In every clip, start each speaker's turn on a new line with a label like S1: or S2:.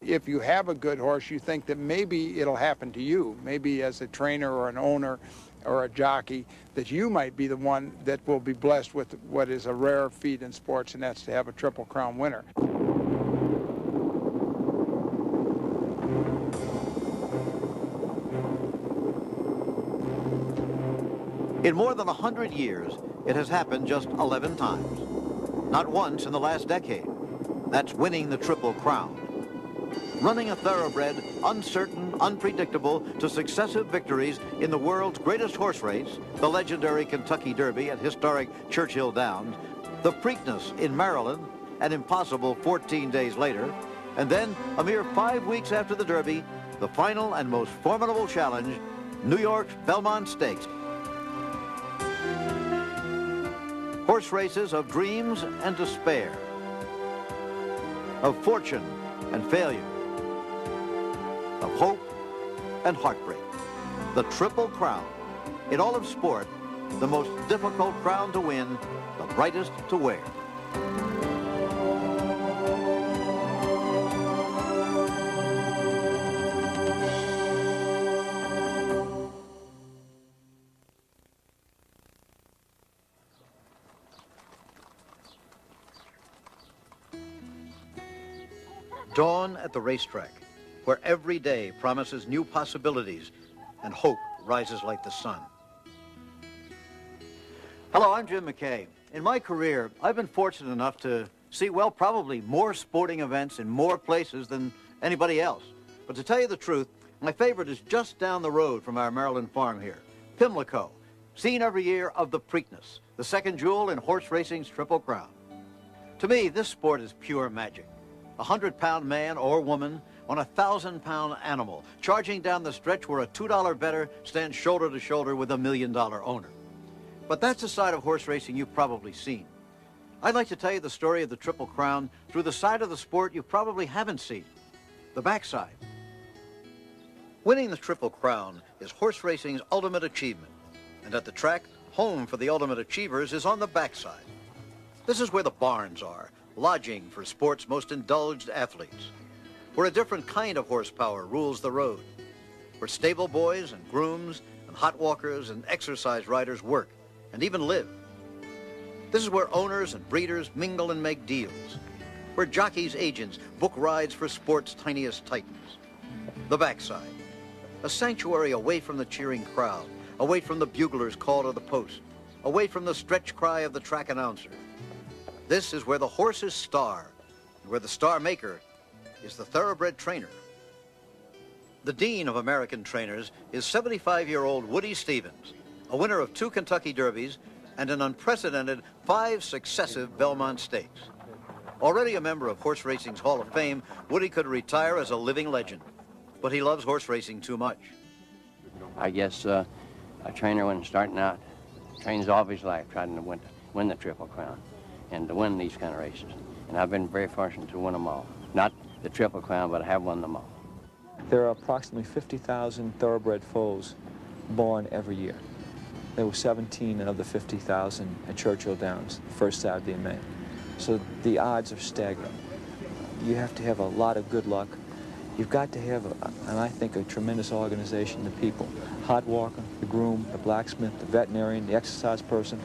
S1: if you have a good horse, you think that maybe it'll happen to you, maybe as a trainer or an owner or a jockey, that you might be the one that will be blessed with what is a rare feat in sports, and that's to have a Triple Crown winner.
S2: In more than 100 years, it has happened just 11 times. Not once in the last decade. That's winning the Triple Crown. Running a thoroughbred, uncertain, unpredictable, to successive victories in the world's greatest horse race, the legendary Kentucky Derby at historic Churchill Downs, the Preakness in Maryland, an impossible 14 days later, and then, a mere 5 weeks after the Derby, the final and most formidable challenge, New York's Belmont Stakes. Horse races of dreams and despair, of fortune and failure, of hope and heartbreak. The Triple Crown. In all of sport, the most difficult crown to win, the brightest to wear. Dawn at the racetrack, where every day promises new possibilities and hope rises like the sun. Hello, I'm Jim McKay. In my career, I've been fortunate enough to see, well, probably more sporting events in more places than anybody else. But to tell you the truth, my favorite is just down the road from our Maryland farm here, Pimlico, scene every year of the Preakness, the second jewel in horse racing's Triple Crown. To me, this sport is pure magic. A 100-pound man or woman on a 1,000-pound animal, charging down the stretch where a $2 bettor stands shoulder to shoulder with a $1 million owner. But that's a side of horse racing you've probably seen. I'd like to tell you the story of the Triple Crown through the side of the sport you probably haven't seen, the backside. Winning the Triple Crown is horse racing's ultimate achievement, and at the track, home for the ultimate achievers is on the backside. This is where the barns are, lodging for sport's most indulged athletes, where a different kind of horsepower rules the road, where stable boys and grooms and hot walkers and exercise riders work and even live. This is where owners and breeders mingle and make deals, where jockeys' agents book rides for sport's tiniest titans. The backside, a sanctuary away from the cheering crowd, away from the bugler's call to the post, away from the stretch cry of the track announcer. This is where the horses star, and where the star maker is the thoroughbred trainer. The dean of American trainers is 75-year-old Woody Stephens, a winner of 2 Kentucky Derbies and an unprecedented 5 successive Belmont Stakes. Already a member of horse racing's Hall of Fame, Woody could retire as a living legend, but he loves horse racing too much.
S3: I guess a trainer when starting out trains all of his life trying to win the Triple Crown and to win these kind of races. And I've been very fortunate to win them all. Not the Triple Crown, but I have won them all.
S4: There are approximately 50,000 thoroughbred foals born every year. There were 17 of the 50,000 at Churchill Downs, the first Saturday in May. So the odds are staggering. You have to have a lot of good luck. You've got to have, and I think, a tremendous organization of people. Hot walker, the groom, the blacksmith, the veterinarian, the exercise person.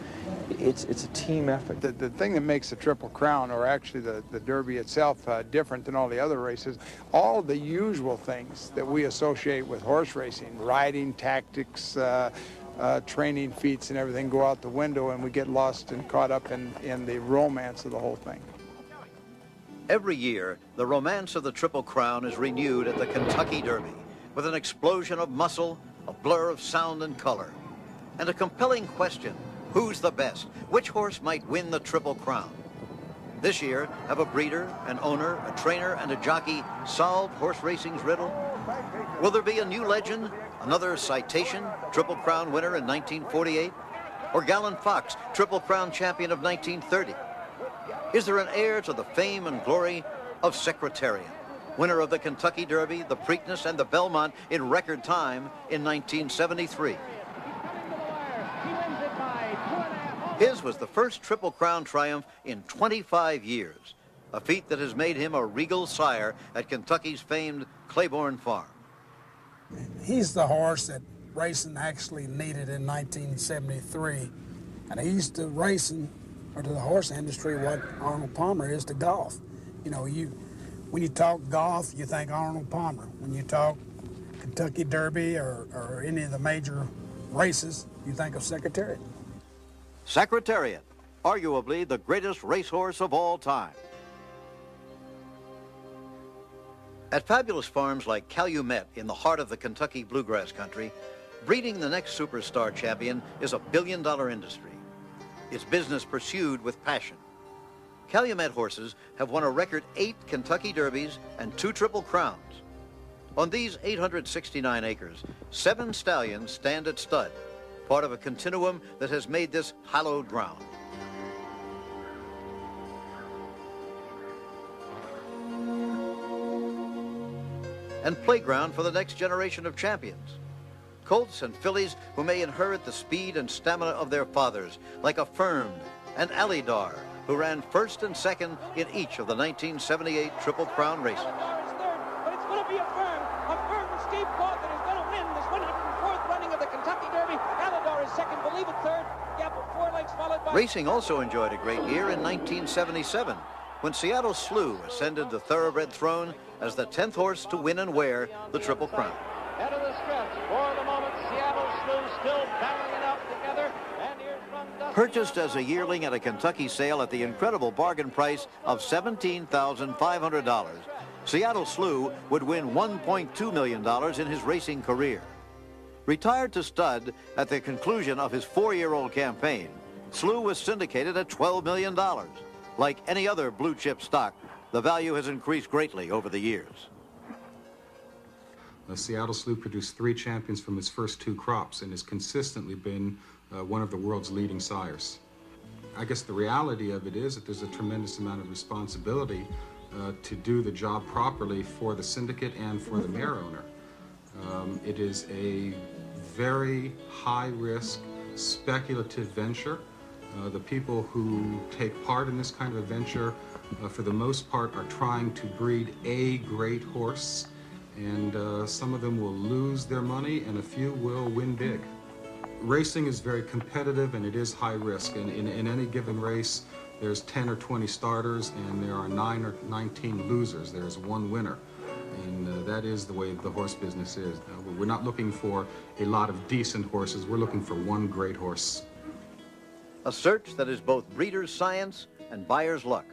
S4: It's a team effort.
S1: The thing that makes the Triple Crown, or actually the Derby itself, different than all the other races, all the usual things that we associate with horse racing, riding, tactics, training feats and everything go out the window, and we get lost and caught up in the romance of the whole thing.
S2: Every year, the romance of the Triple Crown is renewed at the Kentucky Derby with an explosion of muscle, a blur of sound and color, and a compelling question: who's the best? Which horse might win the Triple Crown? This year, have a breeder, an owner, a trainer, and a jockey solved horse racing's riddle? Will there be a new legend, another Citation, Triple Crown winner in 1948? Or Gallon Fox, Triple Crown champion of 1930? Is there an heir to the fame and glory of Secretariat, winner of the Kentucky Derby, the Preakness, and the Belmont in record time in 1973? His was the first Triple Crown triumph in 25 years. a feat that has made him a regal sire at Kentucky's famed Claiborne Farm.
S5: He's the horse that racing actually needed in 1973. And he's to racing, or to the horse industry, what Arnold Palmer is to golf. You know, when you talk golf, you think Arnold Palmer. When you talk Kentucky Derby or any of the major races, you think of Secretariat.
S2: Secretariat, arguably the greatest racehorse of all time. At fabulous farms like Calumet in the heart of the Kentucky bluegrass country, breeding the next superstar champion is a billion-dollar industry. It's business pursued with passion. Calumet horses have won a record 8 Kentucky Derbies and 2 Triple Crowns. On these 869 acres, 7 stallions stand at stud, part of a continuum that has made this hallowed ground. And playground for the next generation of champions. Colts and fillies who may inherit the speed and stamina of their fathers, like Affirmed and Alidar, who ran first and second in each of the 1978 Triple Crown races.
S6: But it's going to be Affirmed. Affirmed and Steve Cawthon is going to win this 104th running of the Kentucky Derby. Alidar is second, believe it third. Gap of 4 lengths followed by...
S2: Racing also enjoyed a great year in 1977, when Seattle Slew ascended the thoroughbred throne as the 10th horse to win and wear the Triple Crown.
S6: Head of the stretch. For the moment, Seattle Slew still battling it out together. And here's from Dusty.
S2: Purchased as a yearling at a Kentucky sale at the incredible bargain price of $17,500, Seattle Slew would win $1.2 million in his racing career. Retired to stud at the conclusion of his 4-year-old campaign, Slew was syndicated at $12 million. Like any other blue chip stock, the value has increased greatly over the years.
S7: Seattle Slew produced 3 champions from his first 2 crops and has consistently been one of the world's leading sires. I guess the reality of it is that there's a tremendous amount of responsibility to do the job properly for the syndicate and for the mare owner. It is a very high-risk, speculative venture. The people who take part in this kind of a venture, for the most part, are trying to breed a great horse, and some of them will lose their money and a few will win big. Racing is very competitive and it is high risk, and in any given race there's 10 or 20 starters and there are 9 or 19 losers. There's 1 winner, and that is the way the horse business is. We're not looking for a lot of decent horses, we're looking for 1 great horse.
S2: A search that is both breeder's science and buyer's luck.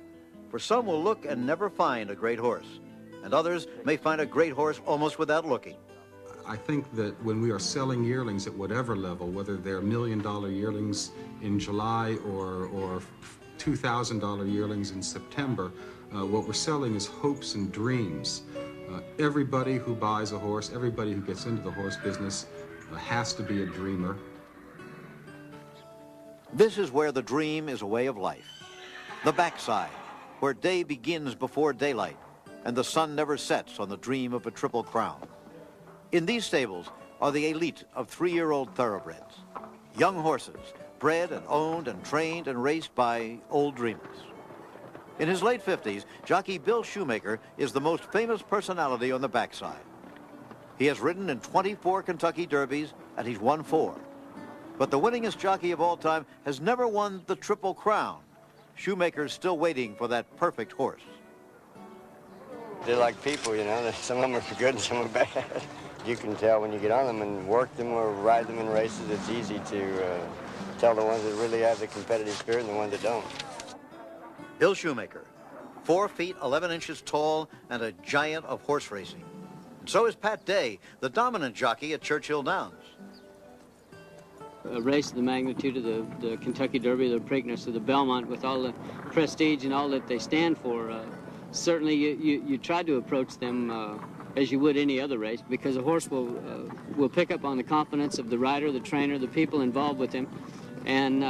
S2: For some will look and never find a great horse, and others may find a great horse almost without looking.
S7: I think that when we are selling yearlings at whatever level, whether they're $1 million yearlings in July or $2,000 yearlings in September, what we're selling is hopes and dreams. Everybody who buys a horse, everybody who gets into the horse business has to be a dreamer.
S2: This is where the dream is a way of life. The backside, where day begins before daylight and the sun never sets on the dream of a Triple Crown. In these stables are the elite of 3-year-old thoroughbreds, young horses bred and owned and trained and raced by old dreamers. In his late 50s, jockey Bill Shoemaker is the most famous personality on the backside. He has ridden in 24 Kentucky Derbies and he's won 4. But the winningest jockey of all time has never won the Triple Crown. Shoemaker's still waiting for that perfect horse.
S8: They're like people, you know. Some of them are good and some are bad. You can tell when you get on them and work them or ride them in races. It's easy to tell the ones that really have the competitive spirit and the ones that don't.
S2: Bill Shoemaker, 4 feet 11 inches tall and a giant of horse racing. And so is Pat Day, the dominant jockey at Churchill Downs.
S9: A race of the magnitude of the Kentucky Derby, the Preakness, of the Belmont, with all the prestige and all that they stand for, certainly you try to approach them as you would any other race, because a horse will pick up on the confidence of the rider, the trainer, the people involved with him. And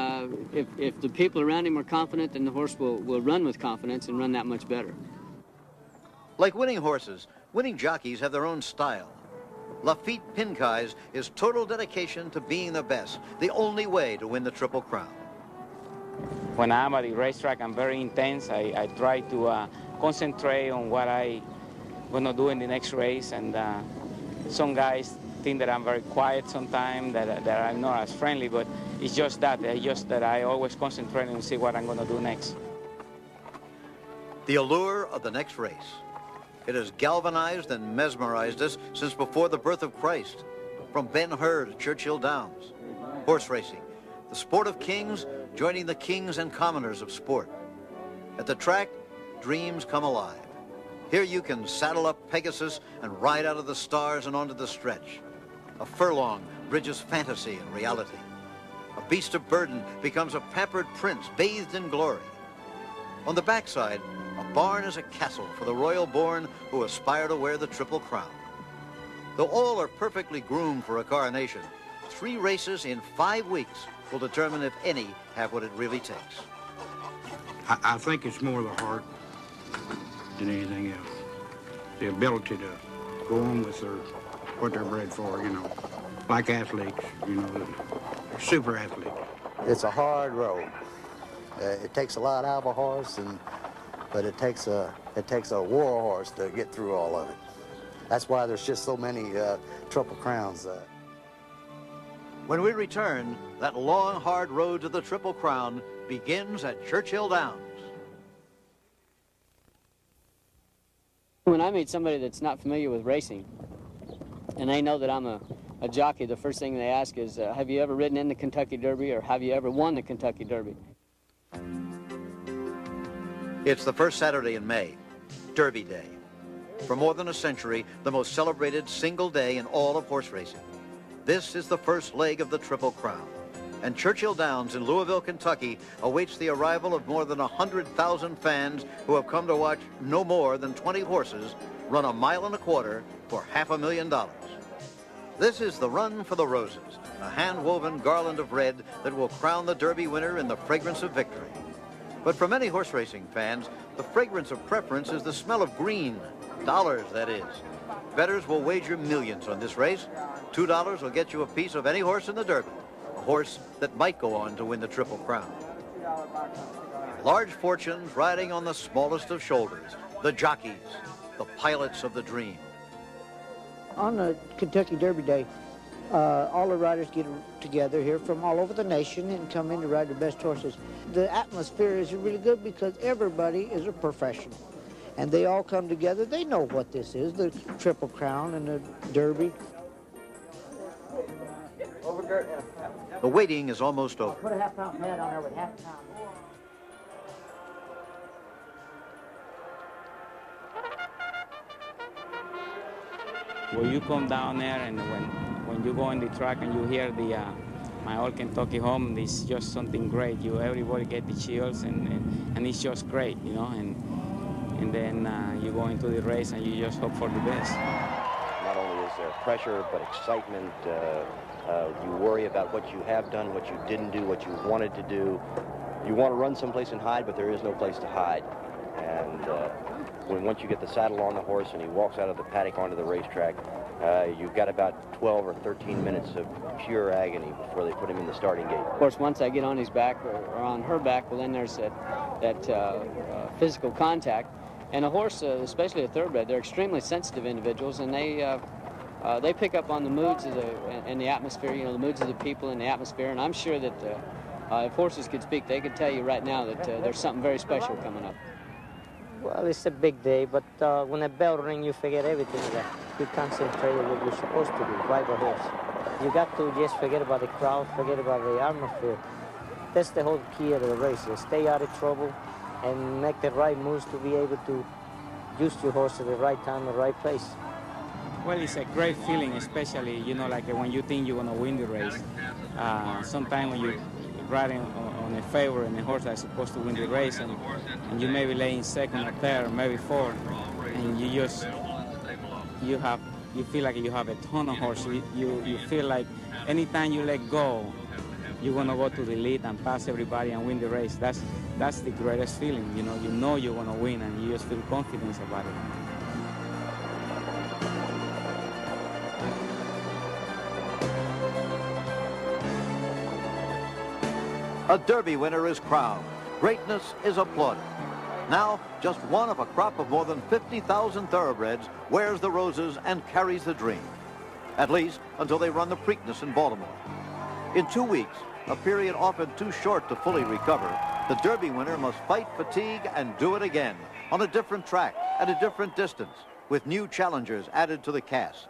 S9: if the people around him are confident, then the horse will run with confidence and run that much better.
S2: Like winning horses, winning jockeys have their own style. Lafitte Pincay's is total dedication to being the best, the only way to win the Triple Crown.
S10: When I'm at the racetrack, I'm very intense. I try to concentrate on what I gonna do in the next race. And some guys think that I'm very quiet sometimes, that I'm not as friendly, but it's just that. It's just that I always concentrate and see what I'm gonna do next.
S2: The allure of the next race. It has galvanized and mesmerized us since before the birth of Christ. From Ben-Hur to Churchill Downs. Horse racing, the sport of kings joining the kings and commoners of sport. At the track, dreams come alive. Here you can saddle up Pegasus and ride out of the stars and onto the stretch. A furlong bridges fantasy and reality. A beast of burden becomes a pampered prince bathed in glory. On the backside, a barn is a castle for the royal born who aspire to wear the Triple Crown. Though all are perfectly groomed for a coronation, 3 races in 5 weeks will determine if any have what it really takes.
S11: I think it's more the heart than anything else. The ability to go on with what they're bred for, you know, like athletes, you know, super athletes.
S12: It's a hard road. It takes a lot out of a horse, but it takes a war horse to get through all of it. That's why there's just so many Triple Crowns.
S2: When we return, that long, hard road to the Triple Crown begins at Churchill Downs.
S9: When I meet somebody that's not familiar with racing, and they know that I'm a jockey, the first thing they ask is, have you ever ridden in the Kentucky Derby, or have you ever won the Kentucky Derby?
S2: It's the first Saturday in May, Derby Day. For more than a century, the most celebrated single day in all of horse racing. This is the first leg of the Triple Crown. And Churchill Downs in Louisville, Kentucky awaits the arrival of more than 100,000 fans who have come to watch no more than 20 horses run 1.25 miles for $500,000. This is the Run for the Roses, a hand-woven garland of red that will crown the Derby winner in the fragrance of victory. But for many horse racing fans, the fragrance of preference is the smell of green. Dollars, that is. Bettors will wager millions on this race. $2 will get you a piece of any horse in the Derby, a horse that might go on to win the Triple Crown. Large fortunes riding on the smallest of shoulders, the jockeys, the pilots of the dream.
S13: On the Kentucky Derby Day, all the riders get together here from all over the nation and come in to ride the best horses. The atmosphere is really good because everybody is a professional. And they all come together. They know what this is, the Triple Crown and the Derby.
S2: The waiting is almost over.
S13: Put a half-pound pad on there with half-pound.
S10: When you come down there and when you go in the track and you hear the My Old Kentucky Home, it's just something great. Everybody get the chills and it's just great, you know. And then you go into the race and you just hope for the best.
S3: Not only is there pressure, but excitement. You worry about what you have done, what you didn't do, what you wanted to do. You want to run someplace and hide, but there is no place to hide. And once you get the saddle on the horse and he walks out of the paddock onto the racetrack, you've got about 12 or 13 minutes of pure agony before they put him in the starting gate.
S9: Of course, once I get on his back or on her back, well, then there's that physical contact. And a horse, especially a thoroughbred, they're extremely sensitive individuals, and they pick up on the moods of the atmosphere, you know, the moods of the people and the atmosphere. And I'm sure that if horses could speak, they could tell you right now that there's something very special coming up.
S13: Well, it's a big day, but when the bell rings, you forget everything. You concentrate on what you're supposed to do, ride the horse. You got to just forget about the crowd, forget about the atmosphere. That's the whole key of the race, is stay out of trouble and make the right moves to be able to use your horse at the right time, the right place.
S10: Well, it's a great feeling, especially, you know, like when you think you're going to win the race. Sometimes when you're riding on a favorite and a horse that's supposed to win the race, and you may be laying second or third or maybe fourth, and you feel like you have a ton of horse. You feel like anytime you let go, you're going to go to the lead and pass everybody and win the race. That's the greatest feeling, you know you're going to win, and you just feel confidence about it.
S2: A Derby winner is crowned. Greatness is applauded. Now, just one of a crop of more than 50,000 thoroughbreds wears the roses and carries the dream. At least until they run the Preakness in Baltimore. In 2 weeks, a period often too short to fully recover, the Derby winner must fight fatigue and do it again on a different track at a different distance with new challengers added to the cast.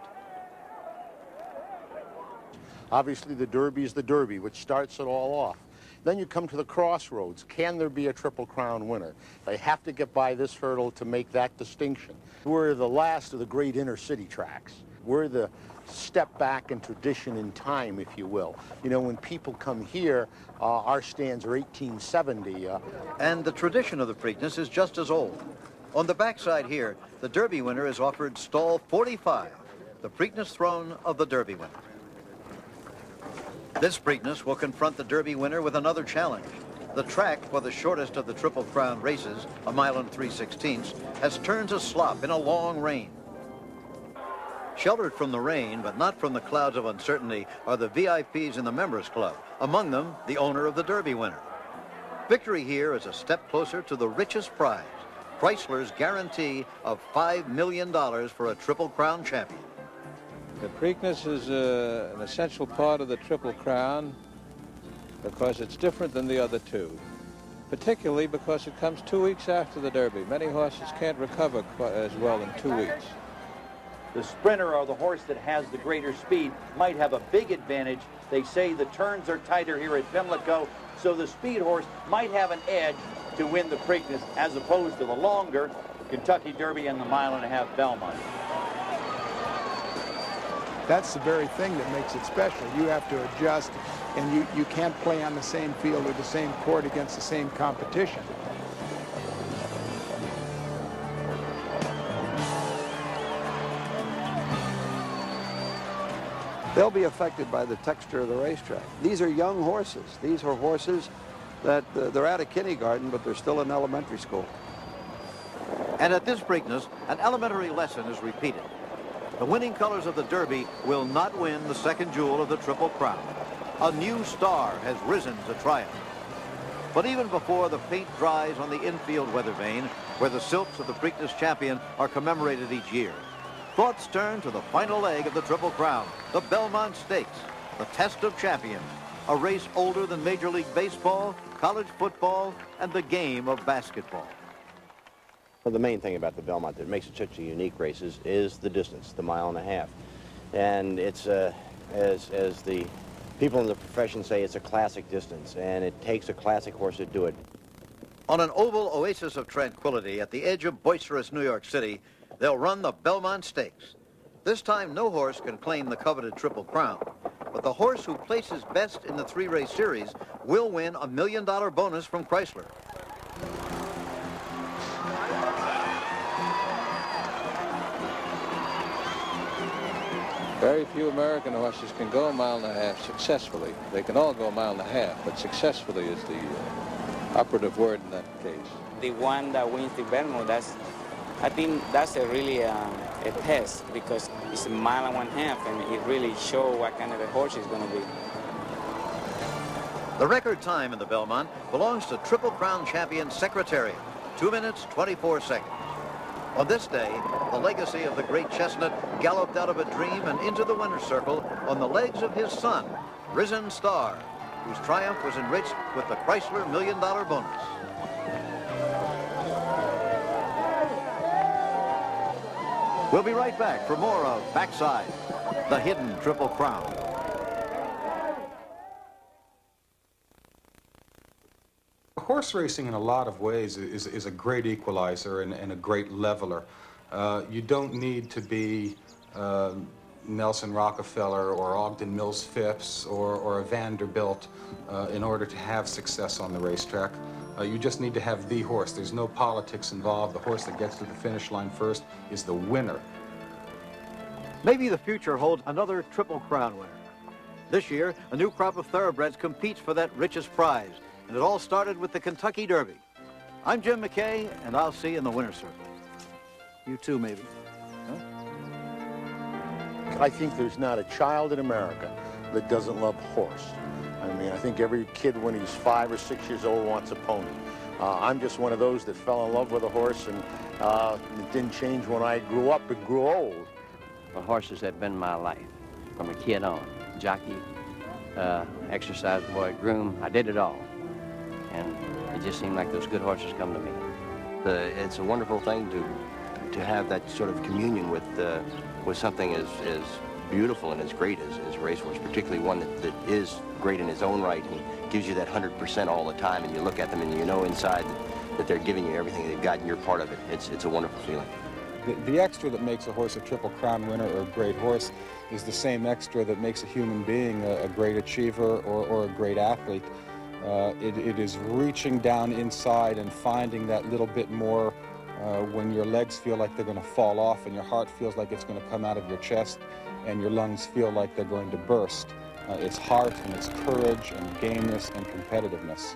S14: Obviously, the Derby is the Derby, which starts it all off. Then you come to the crossroads. Can there be a Triple Crown winner? They have to get by this hurdle to make that distinction. We're the last of the great inner city tracks. We're the step back in tradition in time, if you will. You know, when people come here, our stands are 1870.
S2: And the tradition of the Preakness is just as old. On the backside here, the Derby winner is offered stall 45, the Preakness throne of the Derby winner. This Preakness will confront the Derby winner with another challenge. The track for the shortest of the Triple Crown races, a mile and 3/16, has turned to slop in a long rain. Sheltered from the rain, but not from the clouds of uncertainty, are the VIPs in the Members Club, among them the owner of the Derby winner. Victory here is a step closer to the richest prize, Chrysler's guarantee of $5 million for a Triple Crown champion.
S15: The Preakness is an essential part of the Triple Crown because it's different than the other two, particularly because it comes 2 weeks after the Derby. Many horses can't recover quite as well in 2 weeks.
S16: The sprinter, or the horse that has the greater speed, might have a big advantage. They say the turns are tighter here at Pimlico, so the speed horse might have an edge to win the Preakness as opposed to the longer Kentucky Derby and the mile-and-a-half Belmont.
S1: That's the very thing that makes it special. You have to adjust, and you can't play on the same field or the same court against the same competition.
S17: They'll be affected by the texture of the racetrack. These are young horses. These are horses that they're out of kindergarten, but they're still in elementary school.
S2: And at this Preakness, an elementary lesson is repeated. The winning colors of the Derby will not win the second jewel of the Triple Crown. A new star has risen to triumph. But even before the paint dries on the infield weather vane, where the silks of the Preakness champion are commemorated each year, thoughts turn to the final leg of the Triple Crown, the Belmont Stakes, the test of champions, a race older than Major League Baseball, college football, and the game of basketball.
S8: Well, the main thing about the Belmont that makes it such a unique race is the distance, the mile and a half. And it's, as the people in the profession say, it's a classic distance, and it takes a classic horse to do it.
S2: On an oval oasis of tranquility at the edge of boisterous New York City, they'll run the Belmont Stakes. This time, no horse can claim the coveted Triple Crown, but the horse who places best in the three-race series will win a $1 million bonus from Chrysler.
S15: Very few American horses can go a mile and a half successfully. They can all go a mile and a half, but successfully is the operative word in that case.
S10: The one that wins the Belmont, I think that's really a test because it's a mile and 1/2, and it really shows what kind of a horse it's going to be.
S2: The record time in the Belmont belongs to Triple Crown champion Secretariat, 2 minutes, 24 seconds. On this day, the legacy of the great chestnut galloped out of a dream and into the winner's circle on the legs of his son, Risen Star, whose triumph was enriched with the Chrysler $1 million bonus. We'll be right back for more of Backside, the hidden Triple Crown.
S7: Horse racing in a lot of ways is a great equalizer and a great leveler. You don't need to be Nelson Rockefeller or Ogden Mills Phipps or a Vanderbilt in order to have success on the racetrack. You just need to have the horse. There's no politics involved. The horse that gets to the finish line first is the winner.
S2: Maybe the future holds another Triple Crown winner. This year, a new crop of thoroughbreds competes for that richest prize, and it all started with the Kentucky Derby. I'm Jim McKay, and I'll see you in the winner's circle. You too, maybe. Huh?
S14: I think there's not a child in America that doesn't love horse. I mean, I think every kid when he's 5 or 6 years old wants a pony. I'm just one of those that fell in love with a horse, and it didn't change when I grew up and grew old.
S3: The horses have been my life from a kid on. Jockey, exercise boy, groom, I did it all. And it just seemed like those good horses come to me.
S18: It's a wonderful thing to have that sort of communion with something as beautiful and as great as a racehorse, particularly one that is great in his own right and gives you that 100% all the time, and you look at them and you know inside that they're giving you everything they've got and you're part of it. It's a wonderful feeling.
S7: The extra that makes a horse a Triple Crown winner or a great horse is the same extra that makes a human being a great achiever or a great athlete. It is reaching down inside and finding that little bit more when your legs feel like they're going to fall off and your heart feels like it's going to come out of your chest and your lungs feel like they're going to burst. It's heart and it's courage and gameness and competitiveness.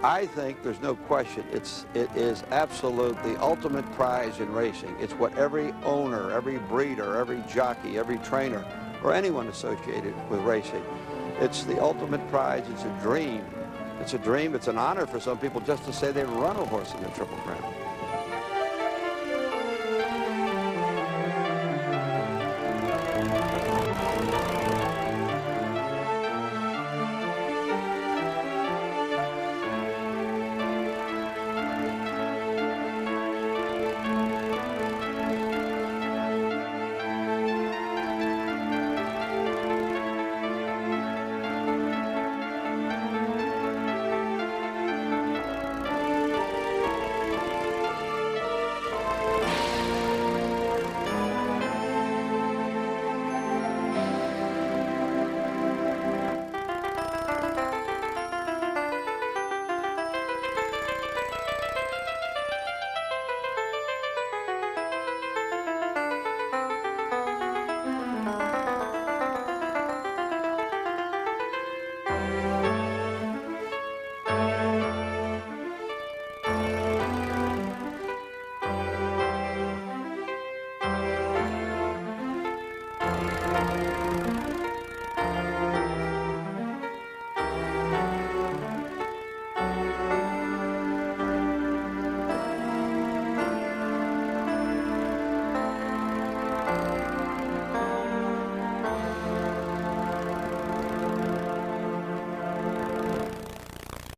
S17: I think there's no question it is absolute the ultimate prize in racing. It's what every owner, every breeder, every jockey, every trainer, or anyone associated with racing. It's the ultimate prize. It's a dream. It's a dream. It's an honor for some people just to say they run a horse in the Triple Crown.